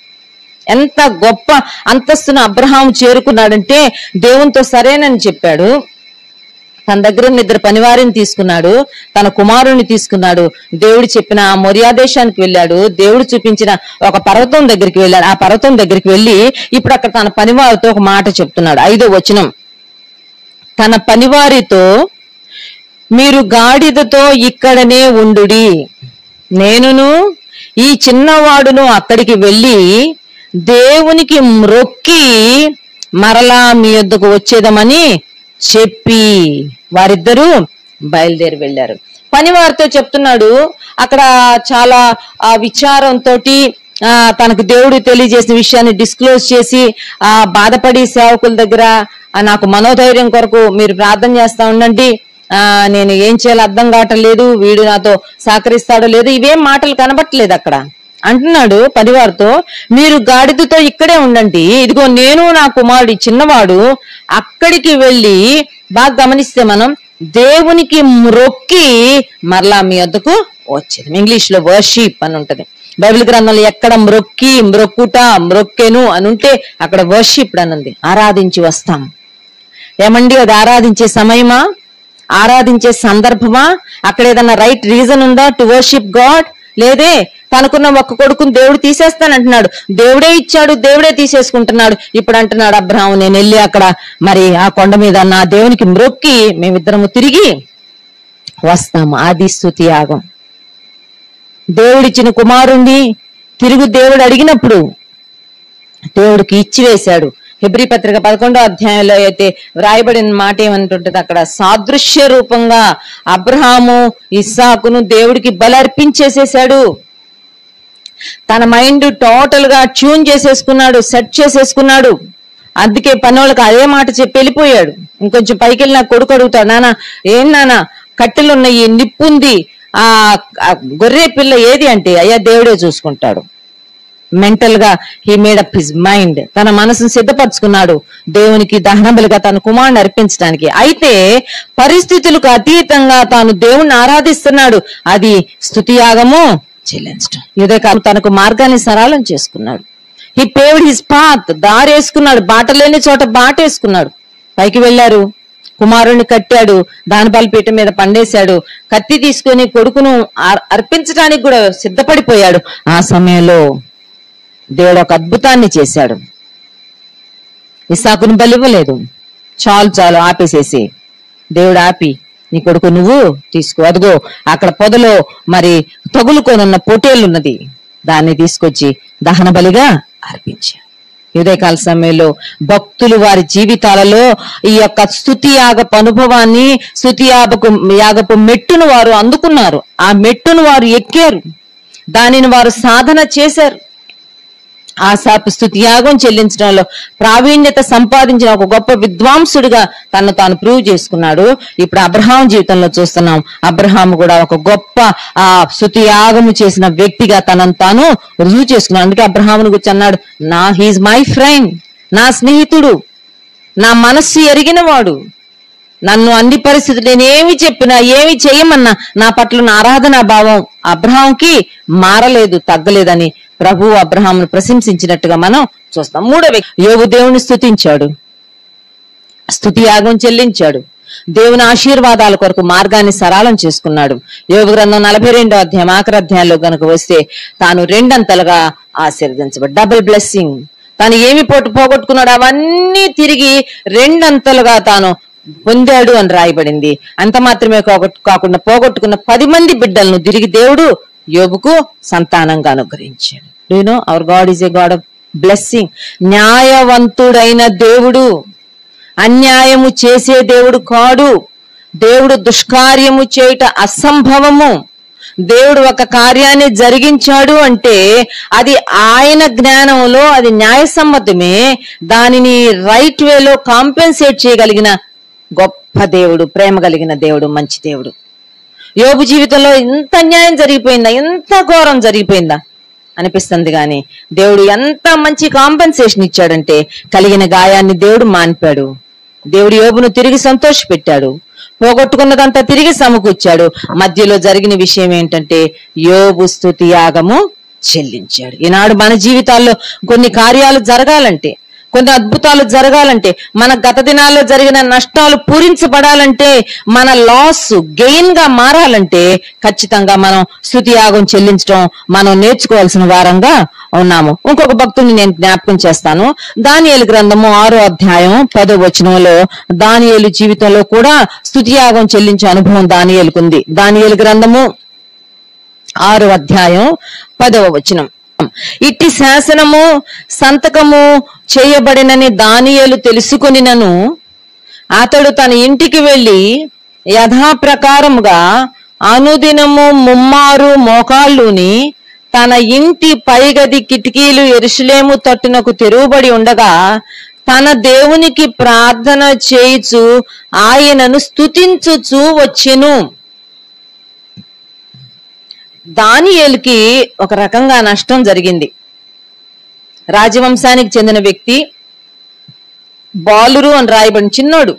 ఎంత గొప్ప అంతస్తును అబ్రహాము చేరుకున్నాడంటే దేవునితో సరేనని చెప్పాడు. తన దగ్గర 2 పనివారిని తీసుకున్నాడు, తన కుమారుని తీసుకున్నాడు, దేవుడు చెప్పిన ఆ మొరియా దేశానికి వెళ్ళాడు, దేవుడు చూపించిన ఒక పర్వతం దగ్గరికి వెళ్ళాడు. ఆ పర్వతం దగ్గరికి వెళ్ళి ఇప్పుడు అక్కడ తన పనివారితో ఒక మాట చెప్తున్నాడు. 5వ వచనం, తన పనివారితో మీరు గాడిదతో ఇక్కడనే ఉండుడి, నేనును ఈ చిన్నవాడును అక్కడికి వెళ్ళి దేవునికి మ్రొక్కి మరలా మీ యొద్దకు వచ్చేదమని చెప్పి వారిద్దరూ బయలుదేరి వెళ్ళారు. పనివారితో చెప్తున్నాడు. అక్కడ చాలా విచారంతో తనకు దేవుడు తెలియజేసిన విషయాన్ని డిస్క్లోజ్ చేసి బాధపడి సేవకుల దగ్గర నాకు మనోధైర్యం కొరకు మీరు ప్రార్థన చేస్తా ఉండండి, నేను ఏం చేయాలో అర్థం కావటం లేదు, వీడు నాతో సహకరిస్తాడో లేదు, ఇవేం మాటలు కనబట్టలేదు అక్కడ. అంటున్నాడు పనివారితో, మీరు గాడిదతో ఇక్కడే ఉండండి, ఇదిగో నేను నా కుమారుడు చిన్నవాడు అక్కడికి వెళ్ళి, బాగా గమనిస్తే మనం దేవునికి మ్రొక్కి మరలా మీ వద్దకు వచ్చేది. ఇంగ్లీష్ లో వర్షిప్ అని ఉంటది. బైబిల్ గ్రంథంలో ఎక్కడ మ్రొక్కి, మ్రొక్కుట, మ్రొక్కెను అని ఉంటే అక్కడ వర్షిప్ అని ఉంది. ఆరాధించి వస్తాం. ఏమండి అది ఆరాధించే సమయమా? ఆరాధించే సందర్భమా? అక్కడ ఏదన్నా రైట్ రీజన్ ఉందా టు వర్షిప్ గాడ్? లేదే. తనకున్న ఒక్క కొడుకుని దేవుడు తీసేస్తానంటున్నాడు. దేవుడే ఇచ్చాడు, దేవుడే తీసేసుకుంటున్నాడు. ఇప్పుడు అంటున్నాడు అబ్రహాము, నేను వెళ్ళి అక్కడ మరి ఆ కొండ మీద నా దేవునికి మ్రొక్కి మేమిద్దరము తిరిగి వస్తాము. అది స్తుతి యాగం. దేవుడిచ్చిన కుమారుణ్ణి తిరుగు దేవుడు అడిగినప్పుడు దేవుడికి ఇచ్చివేశాడు. హెబ్రీ పత్రిక 11వ అధ్యాయంలో అయితే వ్రాయబడిన మాట ఏమంటుంటది, అక్కడ సాదృశ్య రూపంగా అబ్రహాము ఇస్సాకును దేవుడికి బలర్పించేసేసాడు. తన మైండ్ టోటల్ గా ట్యూన్ చేసేసుకున్నాడు, సెట్ చేసేసుకున్నాడు. అందుకే పనోళ్ళకి అదే మాట చెప్పి వెళ్ళిపోయాడు. ఇంకొంచెం పైకి వెళ్ళి నా కొడుకు అడుగుతాడు, నాన్న ఏం నాన్న కట్టెలున్నాయి, నిప్పుంది, ఆ గొర్రె పిల్ల ఏది అంటే, అయ్యా దేవుడే చూసుకుంటాడు. మెంటల్ గా he made up his mind. తన మనసును సిద్ధపరచుకున్నాడు దేవునికి దహనబలిగా తన కుమారుని అర్పించడానికి. అయితే పరిస్థితులకు అతీతంగా తాను దేవుణ్ణి ఆరాధిస్తున్నాడు. అది స్తుతి యాగము చెల్లించడం. ఇదే కాదు, తనకు మార్గాన్ని సరళం చేసుకున్నాడు. He paved his path. దారేసుకున్నాడు, బాట లేని చోట బాట వేసుకున్నాడు. పైకి వెళ్లారు, కుమారుణ్ణి కట్టాడు, దాని బలిపీఠం మీద పండేశాడు. కత్తి తీసుకుని కొడుకును అర్పించడానికి కూడా సిద్ధపడిపోయాడు. ఆ సమయంలో దేవుడు ఒక అద్భుతాన్ని చేశాడు. ఇస్సాకుని బలివ్వలేదు. చాలు చాలు ఆపేసేసి, దేవుడు ఆపి, నీ కొడుకు నువ్వు తీసుకో, అదిగో అక్కడ పొదలో మరి తగులుకొనున్న పొటేలున్నది, దాన్ని తీసుకొచ్చి దహన బలిగా అర్పించాడు. ఉదయకాల సమయంలో భక్తులు వారి జీవితాలలో ఈ యొక్క స్తుతి యాగపు అనుభవాన్ని, స్తుతి యాగపు మెట్టును వారు అందుకున్నారు. ఆ మెట్టును వారు ఎక్కారు, దానిని వారు సాధన చేశారు. ఆసాపు స్తుతి యాగం చెల్లించడంలో ప్రావీణ్యత సంపాదించిన ఒక గొప్ప విద్వాంసుడిగా తను తాను ప్రూవ్ చేసుకున్నాడు. ఇప్పుడు అబ్రహాం జీవితంలో చూస్తున్నాం, అబ్రహాం కూడా ఒక గొప్ప ఆ స్తుతి యాగము చేసిన వ్యక్తిగా తనను తాను రుజువు చేసుకున్నాడు. అందుకే అబ్రహాముని గురించి అన్నాడు, హీజ్ మై ఫ్రెండ్, నా స్నేహితుడు, నా మనస్సు ఎరిగిన వాడు, నన్ను అన్ని పరిస్థితులు నేనేమి చెప్పినా ఏమి చేయమన్నా నా పట్ల నా ఆరాధనా భావం అబ్రహాంకి మారలేదు, తగ్గలేదని ప్రభు అబ్రహామును ప్రశంసించినట్టుగా మనం చూస్తాం. మూడవ యోబు దేవుని స్తుతించాడు, స్తుతి యాగం చెల్లించాడు, దేవుని ఆశీర్వాదాల కొరకు మార్గాన్ని సరళం చేసుకున్నాడు. యోబు గ్రంథం 42వ అధ్యాయం ఆఖరి అధ్యాయంలో కనుక వస్తే తాను రెండంతలుగా ఆశీర్వదించబడి, డబుల్ బ్లెస్సింగ్, తాను ఏమి పోగొట్టుకున్నాడు అవన్నీ తిరిగి రెండంతలుగా తాను పొందాడు అని రాయబడింది. అంత మాత్రమే కాకుండా పోగొట్టుకున్న 10 మంది బిడ్డలను తిరిగి దేవుడు యోబుకు సంతానంగా అనుగ్రహించాడు. You know our God is a God of blessing. న్యాయవంతుడైన దేవుడు, అన్యాయము చేసే దేవుడు కాడు. దేవుడు దుష్కార్యము చేయుట అసంభవము. దేవుడు ఒక కార్యాన్ని జరిగించాడు అంటే అది ఆయన జ్ఞానంలో అది న్యాయసమ్మతమే. దానిని రైట్ వేలో కాంపెన్సేట్ చేయగలిగిన గొప్ప దేవుడు, ప్రేమ కలిగిన దేవుడు, మంచి దేవుడు. యోబు జీవితంలో ఎంత అన్యాయం జరిగిపోయిందా, ఎంత ఘోరం జరిగిపోయిందా అనిపిస్తుంది. కానీ దేవుడు ఎంత మంచి కాంపెన్సేషన్ ఇచ్చాడంటే కలిగిన గాయాన్ని దేవుడు మాన్పాడు. దేవుడు యోబును తిరిగి సంతోషపెట్టాడు, పోగొట్టుకున్నదంతా తిరిగి సమకూర్చాడు. మధ్యలో జరిగిన విషయం ఏంటంటే యోబు స్తుతి యాగము చెల్లించాడు. ఈనాడు మన జీవితాల్లో కొన్ని కార్యాలు జరగాలంటే, కొన్ని అద్భుతాలు జరగాలంటే, మన గత దినాల్లో జరిగిన నష్టాలు పూరించబడాలంటే, మన లాస్ గెయిన్ గా మారాలంటే ఖచ్చితంగా మనం స్తుతి యాగం చెల్లించడం మనం నేర్చుకోవాల్సిన వారంగా ఉన్నాము. ఇంకొక భక్తుని నేను జ్ఞాపకం చేస్తాను. దానియేలు గ్రంథము 6వ అధ్యాయం 10వ వచనంలో దానియేలు జీవితంలో కూడా స్తుతి యాగం చెల్లించే అనుభవం దానియేలుకుంది. దానియేలు గ్రంథము 6వ అధ్యాయం 10వ వచనం, ఇట్టి శాసనము సంతకము చేయబడినని దానియేలు తెలుసుకొనినను అతడు తన ఇంటికి వెళ్లి యథాప్రకారముగా అనుదినము ముమ్మారు మోకాళ్ళుని తన ఇంటి పైగది కిటికీలు యెరూషలేము తట్టునకు తెరువబడి ఉండగా తన దేవునికి ప్రార్థన చేయుచు ఆయనను స్తుతించుచు వచ్చెను. దానియేలుకి ఒక రకంగా నష్టం జరిగింది. రాజవంశానికి చెందిన వ్యక్తి, బాలురు అని రాయబడిన చిన్నోడు.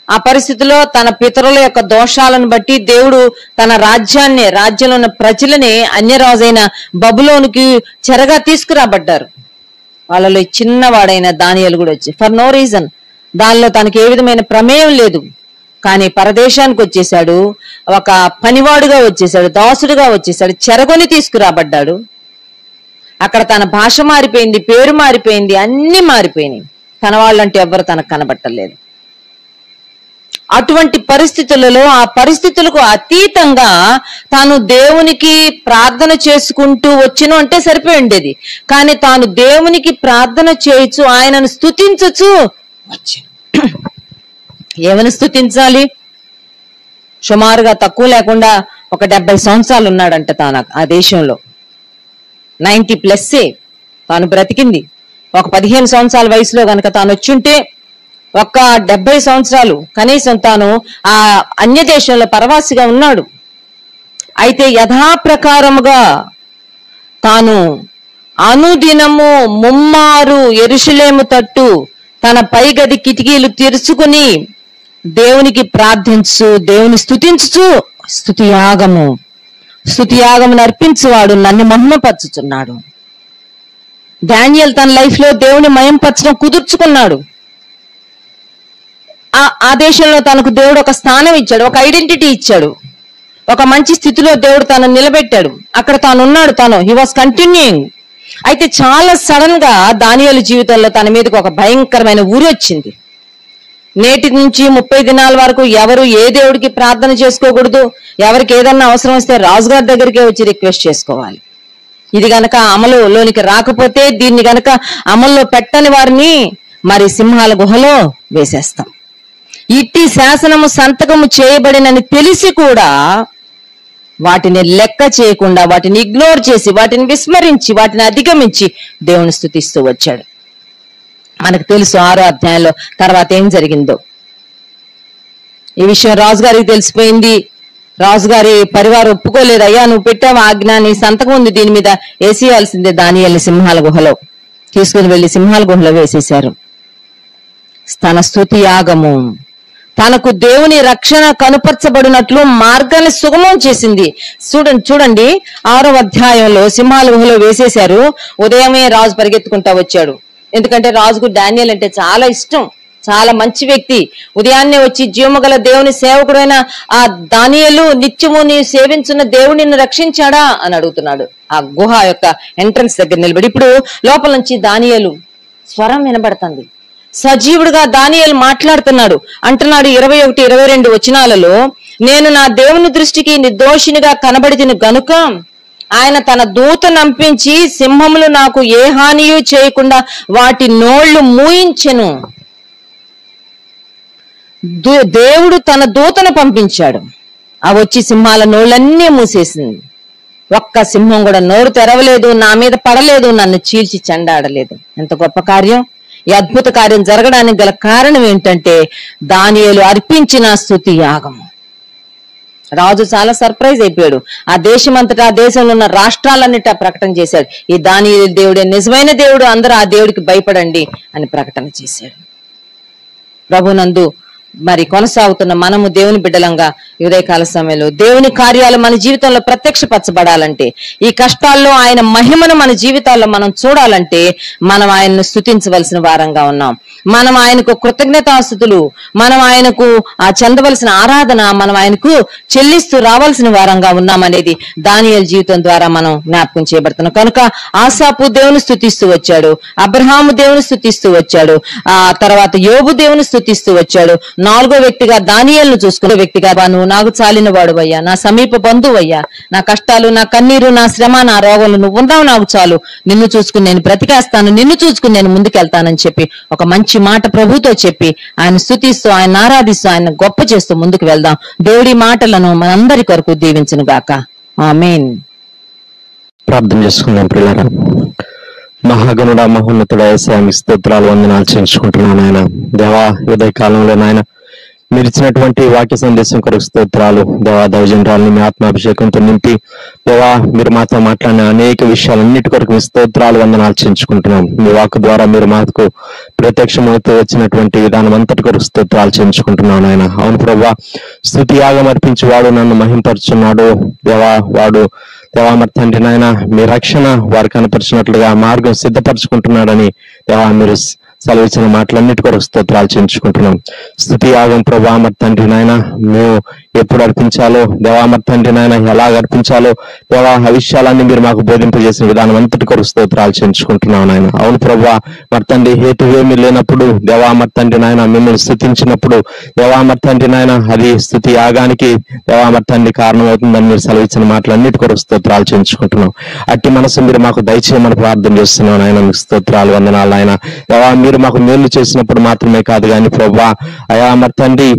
ఆ పరిస్థితిలో తన పితరుల యొక్క దోషాలను బట్టి దేవుడు తన రాజ్యంలో ఉన్న ప్రజలని అన్యరాజైన బబులోనికి చెరగా తీసుకురాబడ్డారు. వాళ్ళలో చిన్నవాడైన దానియేలు కూడా వచ్చి ఫర్ నో రీజన్, దానిలో తనకి ఏ విధమైన ప్రమేయం లేదు, కానీ పరదేశానికి వచ్చేసాడు, ఒక పనివాడుగా వచ్చేసాడు, దాసుడుగా వచ్చేసాడు, చెరగొని తీసుకురాబడ్డాడు. అక్కడ తన భాష మారిపోయింది, పేరు మారిపోయింది, అన్ని మారిపోయినాయి. తన వాళ్ళంటే ఎవ్వరు తనకు కనబట్టలేదు. అటువంటి పరిస్థితులలో, ఆ పరిస్థితులకు అతీతంగా తాను దేవునికి ప్రార్థన చేసుకుంటూ వచ్చును అంటే సరిపోయి ఉండేది. కానీ తాను దేవునికి ప్రార్థన చేయొచ్చు, ఆయనను స్తుతించచ్చు వచ్చాను. ఏమని స్తుతించాలి? సుమారుగా తక్కువ లేకుండా ఒక 70 సంవత్సరాలు ఉన్నాడంట తాను ఆ దేశంలో. 90+ తాను బ్రతికింది. ఒక 15 సంవత్సరాల వయసులో గనక తాను వచ్చుంటే ఒక 70 సంవత్సరాలు కనీసం తాను ఆ అన్య దేశంలో పరవాసిగా ఉన్నాడు. అయితే యథాప్రకారముగా తాను అనుదినము ముమ్మారు యెరూషలేము తట్టు తన పైగది కిటికీలు తెరుచుకుని దేవునికి ప్రార్థించు, దేవుని స్తుతించు, స్తుతియాగమును అర్పించువాడు నన్ను మహిమపరచుచున్నాడు. దానియేలు తన లైఫ్ లో దేవుని మహిమపరచడం కుదుర్చుకున్నాడు. ఆ దేశంలో తనకు దేవుడు ఒక స్థానం ఇచ్చాడు, ఒక ఐడెంటిటీ ఇచ్చాడు, ఒక మంచి స్థితిలో దేవుడు తనను నిలబెట్టాడు. అక్కడ తాను ఉన్నాడు, హీ వాస్ కంటిన్యూయింగ్. అయితే చాలా సడన్ గా దానియేలు జీవితంలో తన మీదకి ఒక భయంకరమైన ఊరి వచ్చింది. నేటి నుంచి 30 దినాల వరకు ఎవరు ఏ దేవుడికి ప్రార్థన చేసుకోకూడదు. ఎవరికి ఏదన్నా అవసరం వస్తే రాజుగారి దగ్గరికే వచ్చి రిక్వెస్ట్ చేసుకోవాలి. ఇది గనక అమలులోనికి రాకపోతే, దీన్ని గనక అమల్లో పెట్టని వారిని మరి సింహాల గుహలో వేసేస్తాం. ఇట్టి శాసనము సంతకము చేయబడినని తెలిసి కూడా వాటిని లెక్క చేయకుండా, వాటిని ఇగ్నోర్ చేసి, వాటిని విస్మరించి, వాటిని అధిగమించి దేవుని స్తుతిస్తూ వచ్చాడు. మనకు తెలుసు 6వ అధ్యాయంలో తర్వాత ఏం జరిగిందో. ఈ విషయం రాజుగారికి తెలిసిపోయింది. రాజుగారి పరివారం ఒప్పుకోలేదు. అయ్యా, నువ్వు పెట్టావు ఆజ్ఞ, నీ సంతకం ఉంది, దీని మీద వేసేయాల్సిందే. దానియేలుని సింహాల గుహలో తీసుకుని వెళ్లి సింహాల గుహలో వేసేశారు. తన స్తుతి యాగము తనకు దేవుని రక్షణ కనుపరచబడినట్లు మార్గాన్ని సుగమం చేసింది. చూడండి 6వ అధ్యాయంలో సింహాల గుహలో వేసేశారు. ఉదయమే రాజు పరిగెత్తుకుంటా వచ్చాడు. ఎందుకంటే రాజుకు దానియేలు అంటే చాలా ఇష్టం, చాలా మంచి వ్యక్తి. ఉదయాన్నే వచ్చి జీవముగల దేవుని సేవకుడైన ఆ దానియేలు, నిత్యము నీ సేవించున్న దేవుడు నిన్ను రక్షించాడా అని అడుగుతున్నాడు ఆ గుహ యొక్క ఎంట్రన్స్ దగ్గర నిలబడి. ఇప్పుడు లోపల నుంచి దానియేలు స్వరం వినబడుతుంది. సజీవుడుగా దానియేలు మాట్లాడుతున్నాడు. అంటున్నాడు 21, 22 వచనాలలో, నేను నా దేవుని దృష్టికి నిర్దోషినిగా కనబడితిని గనుక ఆయన తన దూతను నంపించి సింహములు నాకు ఏ హానియూ చేయకుండా వాటి నోళ్లు మూయించెను. దేవుడు తన దూతను పంపించాడు. ఆ వచ్చి సింహాల నోళ్ళన్నీ మూసేసింది. ఒక్క సింహం కూడా నోరు తెరవలేదు, నా మీద పడలేదు, నన్ను చీల్చి చెండాడలేదు. ఎంత గొప్ప కార్యం! ఈ అద్భుత కార్యం జరగడానికి గల కారణం ఏంటంటే దానియేలు అర్పించిన స్తుతి యాగము. రాజు చాలా సర్ప్రైజ్ అయిపోయాడు. ఆ దేశమంతటా, ఆ దేశంలో ఉన్న రాష్ట్రాలన్నిటా ప్రకటన చేశాడు, ఈ దానియేలు దేవుడే నిజమైన దేవుడు, అందరూ ఆ దేవుడికి భయపడండి అని ప్రకటన చేశాడు. ప్రభునందు మరి కొనసాగుతున్న మనము దేవుని బిడ్డలంగా ఉదయకాల సమయంలో దేవుని కార్యాలు మన జీవితంలో ప్రత్యక్షపరచబడాలంటే, ఈ కష్టాల్లో ఆయన మహిమను మన జీవితాల్లో మనం చూడాలంటే మనం ఆయన్ను స్తుతించవలసిన వారంగా ఉన్నాం. మనం ఆయనకు కృతజ్ఞతాస్తుతులు, మనం ఆయనకు చెందవలసిన ఆరాధన మనం ఆయనకు చెల్లిస్తూ రావాల్సిన వారంగా ఉన్నాం అనేది దానియేలు జీవితం ద్వారా మనం జ్ఞాపకం చేయబడుతున్నాం. కనుక ఆసాపు దేవుని స్తుతిస్తూ వచ్చాడు, అబ్రహాము దేవుని స్తుతిస్తూ వచ్చాడు, ఆ తర్వాత యోబు దేవుని స్తుతిస్తూ వచ్చాడు. 4వ వ్యక్తిగా దానియేలును చూసుకునే వ్యక్తిగా, నువ్వు నాకు చాలిన వాడువయ్యా, నా సమీప బంధువయ్యా, నా కష్టాలు, నా కన్నీరు, నా శ్రమ, నా రోగాలు నువ్వు ఉన్నావు, నాకు చాలు, నిన్ను చూసుకుని నేను బ్రతికేస్తాను, నిన్ను చూసుకుని నేను ముందుకెళ్తానని చెప్పి ఒక మంచి మాట ప్రభుతో చెప్పి ఆయన స్తుతిస్తూ, ఆయన ఆరాధిస్తూ, ఆయన గొప్ప చేస్తూ ముందుకు వెళ్దాం. దేవుడి మాటలను మనందరి కొరకు దీవించును గాక. ఆమేన్. ప్రార్థన చేసుకుందాం ప్రియులారా. మహాగణుడ, మహోన్నతుడ యేసయ్యా, మీ స్తోత్రాలు, వందనాలు చెల్లించుకుంటున్నాను ఆయన. దేవా, ఉదయ కాలంలో నాయన మీరు ఇచ్చినటువంటి వాక్య సందేశం కొరకు స్తోత్రాలు. దేవా, దైవజనురాలని మీ ఆత్మాభిషేకంతో నింపి దేవా మీరు మాతో మాట్లాడిన అనేక విషయాలన్నిటి కొరకు మీ స్తోత్రాలు, వందనాలు చెల్లించుకుంటున్నాం. మీ వాక్కు ద్వారా మీరు మాకు ప్రత్యక్షమవుతూ వచ్చినటువంటి విధానం అంతటి కొరకు స్తోత్రాలు చెల్లించుకుంటున్నాను ఆయన. అవును ప్రభువా, స్తుతి యాగం అర్పించి వాడు నన్ను మహింపరుచున్నాడు. దేవా, వాడు దేవా మరి తండ్రి నాయన మీ రక్షణ వారు కనపరిచినట్లుగా మార్గం సిద్ధపరచుకుంటున్నాడని దేవా మీరు సెలవిచ్చిన మాటలన్నిటి కొరకు స్తోత్రాలు చెల్లించుకుంటున్నాం. స్తుతి యాగం ప్రభా మరి తండ్రి నాయన మేము ఎప్పుడు అర్పించాలో దేవా మరి తండ్రి నాయన ఎలాగ అర్పించాలో దేవా ఆ విషయాలన్నీ మీరు మాకు బోధింపజేసిన విధానం అంతటి కొరకు స్తోత్రాలు చెల్లించుకుంటున్నాం నాయన. అవును ప్రభా మరి తండ్రి హేతువేమీ లేనప్పుడు దేవా మరి తండ్రి నాయన మిమ్మల్ని స్తుతించినప్పుడు దేవా మరి తండ్రి నాయన అది స్తుతి యాగానికి దేవా మరి తండ్రి కారణం అవుతుందని మీరు సెలవిచ్చిన మాటలన్నిటి కొరకు స్తోత్రాలు చెల్లించుకుంటున్నాం. అట్టి మనసు మీరు మాకు దయచేయమని ప్రార్థన చేస్తున్నాం ఆయన. మీకు స్తోత్రాలు వందనాలు ఆయన. దేవా మీరు మాకు మేలు చేసినప్పుడు మాత్రమే కాదు కానీ ప్రభా అయా మరి తండ్రి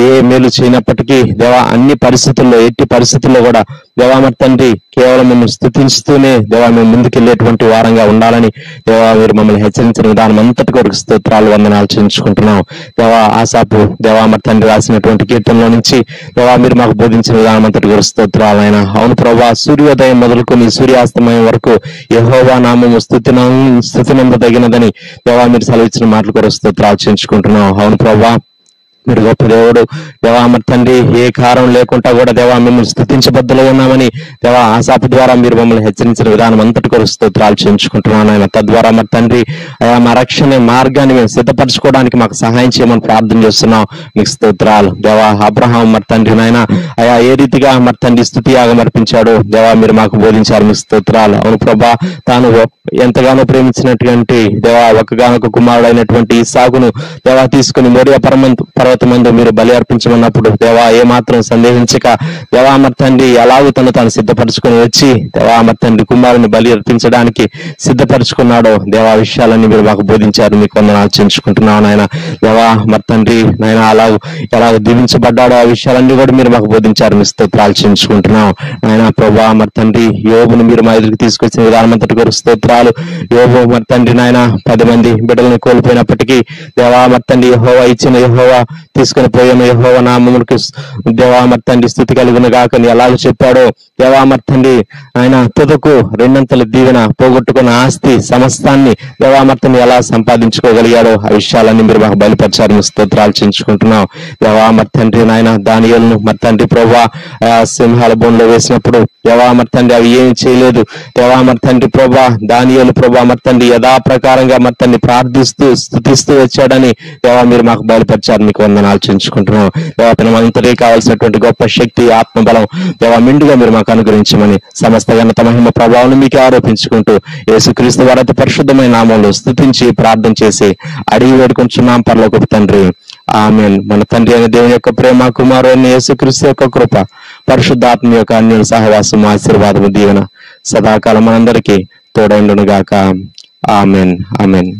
ఏ మేలు చేయనప్పటికీ దేవా అన్ని పరిస్థితుల్లో ఎట్టి పరిస్థితుల్లో కూడా దేవా మరి తండ్రి కేవలం మిమ్మల్ని స్తుతిస్తూనే దేవా మేము ముందుకెళ్లేటువంటి వారంగా ఉండాలని దేవా మీరు మమ్మల్ని హెచ్చరించిన విధానం అంతటి కొరకు స్తోత్రాలు వందనాలు చెల్లించుకుంటున్నాం. దేవా ఆసాపు దేవా మరి తండ్రి రాసినటువంటి కీర్తనలో నుంచి దేవా మీరు మాకు బోధించిన విధానం అంతటి కొరకు స్తోత్రాలు ఆయన. అవును ప్రభా సూర్యోదయం మొదలుకొని సూర్యాస్తమయం వరకు యెహోవా నామము స్తుతినందదగినదని దేవా మీరు సెలవిచ్చిన మాటలు కొరకు స్తోత్రాలు చెల్లించుకుంటున్నాం. అవును ప్రభా మీరు గొప్ప దేవుడు దేవా మరి తండ్రి ఏ కారణం లేకుండా కూడా దేవా మిమ్మల్ని స్తుతించబద్దులో ఉన్నామని దేవా ఆసాపు ద్వారా మీరు మమ్మల్ని హెచ్చరించిన విధానం అంతటి కొరకు స్తోత్రాలు చెల్లించుకుంటున్నాను ఆయన. తద్వారా మరి తండ్రి అయా మా రక్షణ మార్గాన్ని మేము సిద్ధపరచుకోవడానికి మాకు సహాయం చేయమని ప్రార్థన చేస్తున్నాం. మీకు స్తోత్రాలు దేవా. అబ్రహాం మరి తండ్రి నాయన అయా ఏ రీతిగా మరి తండ్రి స్తుతి యాగం అర్పించాడు దేవా మీరు మాకు బోధించారు. మీకు స్తోత్రాలు. అవును ప్రభా తాను ఎంతగానో ప్రేమించినటువంటి దేవా ఒక్కగానొక కుమారుడైనటువంటి ఇస్సాకును దేవా తీసుకుని మోరియా పర్వతమందు మీరు బలి అర్పించమన్నప్పుడు దేవా ఏ మాత్రం సందేహించక దేవా మరి తండ్రి ఎలాగూ తాను సిద్ధపరచుకుని వచ్చి దేవా మరి తండ్రి కుమారుని బలి అర్పించడానికి సిద్ధపరచుకున్నాడో దేవా విషయాలన్నీ మీరు మాకు బోధించారు. మీకు వందనాలు చెల్లించుకుంటున్నాను ఆయన. దేవా మరి తండ్రి నాయన ఎలాగ దీవించబడ్డాడో ఆ విషయాలన్నీ కూడా మీరు మాకు బోధించారు. మీ స్తోత్రాలు చెల్లించుకుంటున్నాం ఆయన. ప్రభా మరి తండ్రి యోబును మీరు మా ఎదురుకి తీసుకొచ్చిన విధానం అంతటి కొరకు స్తోత్రాలు. యోబు మరి తండ్రి నాయన 10 మంది బిడ్డలను కోల్పోయినప్పటికీ దేవా మరి తండ్రి యెహోవా ఇచ్చిన యెహోవా తీసుకుని పోయాను యెహోవా నామమునకు దేవా మరి తండ్రి స్తుతి కలుగును గాకని ఎలాగ చెప్పాడో దేవా మరి తండ్రి ఆయన తుదకు 2 దీవెన పోగొట్టుకున్న ఆస్తి సమస్తాన్ని దేవా మరి తండ్రి ఎలా సంపాదించుకోగలిగాడో ఆ విషయాలన్నీ మీరు మాకు బయలుపరిచారు. స్తోత్రాలు చెల్లించుకుంటున్నాం. దేవా మరి తండ్రి నాయన దానియేలును మరి తండ్రి ప్రభా సింహాల బోన్లో వేసినప్పుడు దేవా మరి తండ్రి అవి ఏమి చేయలేదు దేవా మరి తండ్రి ప్రభా దానియేలు ప్రభా మరి తండ్రి యథాప్రకారంగా మరి తండ్రి ప్రార్థిస్తూ స్తుతిస్తూ వచ్చాడని దేవా మీరు మాకు బయలుపరిచారు. మీకు వందనాలు చెల్లించుకుంటున్నాం. దేవా పిల్లలందరికీ కావాల్సినటువంటి గొప్ప శక్తి ఆత్మబలం దేవా మెండుగా మీరు మాకు అనుగ్రహించమని సమస్త ఘనత మహిమ ప్రభావం మీకే ఆరోపించుకుంటూ యేసుక్రీస్తు వారి అతి పరిశుద్ధమైన నామంలో స్తుతించి ప్రార్థన చేసి అడిగి వేడుకుంటున్నాం పరలోకపు తండ్రి. ఆమేన్. మన తండ్రి అయిన దేవుని యొక్క ప్రేమ కుమారుని యేసుక్రీస్తు యొక్క కృప పరిశుద్ధాత్మ యొక్క అన్యుల సహవాసం ఆశీర్వాదము దీవెన సదాకాలం మనందరికీ తోడైండును గాక. ఆమేన్. ఆమేన్.